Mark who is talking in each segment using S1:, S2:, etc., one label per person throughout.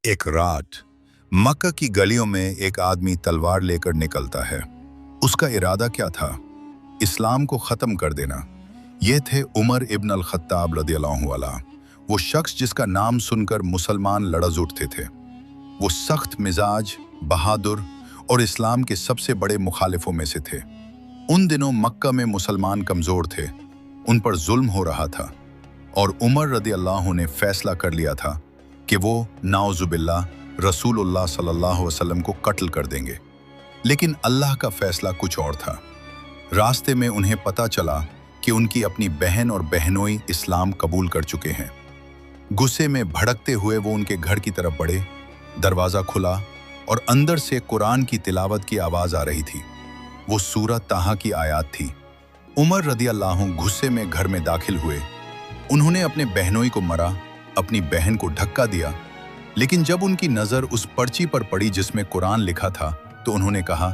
S1: एक रात मक्का की गलियों में एक आदमी तलवार लेकर निकलता है। उसका इरादा क्या था? इस्लाम को ख़त्म कर देना। ये थे उमर इब्न अल-खत्ताब रदियल्लाहु अन्हु, वो शख्स जिसका नाम सुनकर मुसलमान लड़ज़ उठते थे। वो सख्त मिजाज, बहादुर और इस्लाम के सबसे बड़े मुखालिफों में से थे। उन दिनों मक्का में मुसलमान कमज़ोर थे, उन पर जुल्म हो रहा था और उमर रदियल्लाहु ने फैसला कर लिया था कि वो नाउज़ुबिल्लाह रसूलुल्लाह सल्लल्लाहु अलैहि वसल्लम को कत्ल कर देंगे। लेकिन अल्लाह का फैसला कुछ और था। रास्ते में उन्हें पता चला कि उनकी अपनी बहन और बहनोई इस्लाम कबूल कर चुके हैं। गुस्से में भड़कते हुए वो उनके घर की तरफ बढ़े। दरवाज़ा खुला और अंदर से कुरान की तिलावत की आवाज़ आ रही थी। वो सूरत ताहा की आयत थी। उमर रदियल्लाहु गुस्से में घर में दाखिल हुए। उन्होंने अपने बहनोई को मरा, अपनी बहन को धक्का दिया। लेकिन जब उनकी नज़र उस पर्ची पर पड़ी जिसमें कुरान लिखा था तो उन्होंने कहा,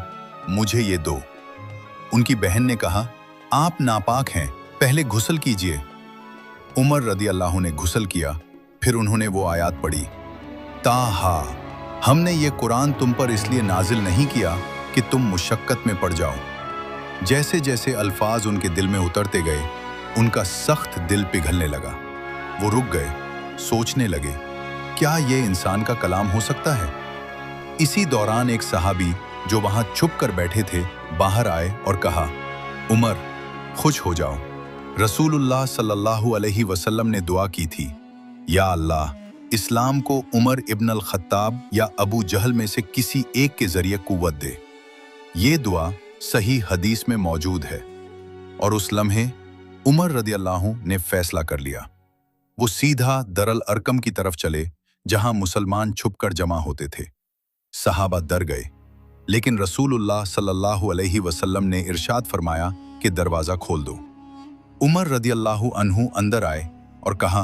S1: मुझे ये दो। उनकी बहन ने कहा, आप नापाक हैं, पहले गुस्ल कीजिए। उमर रदियल्लाहु ने गुस्ल किया। फिर उन्होंने वो आयत पढ़ी, ताहा, हमने ये कुरान तुम पर इसलिए नाजिल नहीं किया कि तुम मुशक्कत में पड़ जाओ। जैसे जैसे अल्फाज उनके दिल में उतरते गए, उनका सख्त दिल पिघलने लगा। वो रुक गए, सोचने लगे, क्या ये इंसान का कलाम हो सकता है? इसी दौरान एक सहाबी जो वहां छुप कर बैठे थे बाहर आए और कहा, उमर, खुश हो जाओ। रसूलुल्लाह सल्लल्लाहु अलैहि वसल्लम ने दुआ की थी, या अल्लाह, इस्लाम को उमर इब्न अल-खत्ताब या अबू जहल में से किसी एक के जरिए कुव्वत दे। ये दुआ सही हदीस में मौजूद है। और उस लम्हे उमर रदियल्लाहु ने फैसला कर लिया। वो सीधा दरल अरकम की तरफ चले जहां मुसलमान छुपकर जमा होते थे। सहाबा डर गए, लेकिन रसूलुल्लाह सल्लल्लाहु अलैहि वसल्लम ने इरशाद फरमाया कि दरवाज़ा खोल दो। उमर रदियल्लाहु अन्हु अंदर आए और कहा,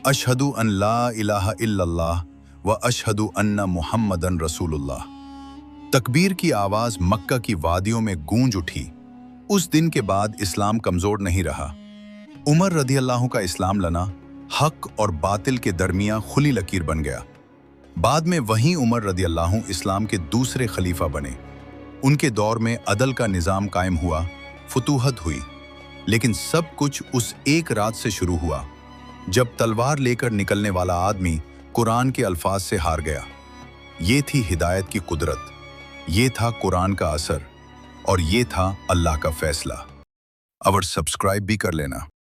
S1: अशहदु अन ला इलाहा इल्लल्लाह व अशहदु अन्ना मुहम्मदन रसूलुल्लाह। तकबीर की आवाज़ मक्का की वादियों में गूंज उठी। उस दिन के बाद इस्लाम कमज़ोर नहीं रहा। उमर रदियल्लाहु का इस्लाम लाना हक और बातिल के दरमियां खुली लकीर बन गया। बाद में वहीं उमर रदियल्लाहु इस्लाम के दूसरे खलीफा बने। उनके दौर में अदल का निज़ाम कायम हुआ, फतूहत हुई। लेकिन सब कुछ उस एक रात से शुरू हुआ जब तलवार लेकर निकलने वाला आदमी कुरान के अल्फाज से हार गया। ये थी हिदायत की कुदरत, ये था कुरान का असर और ये था अल्लाह का फैसला। अब सब्सक्राइब भी कर लेना।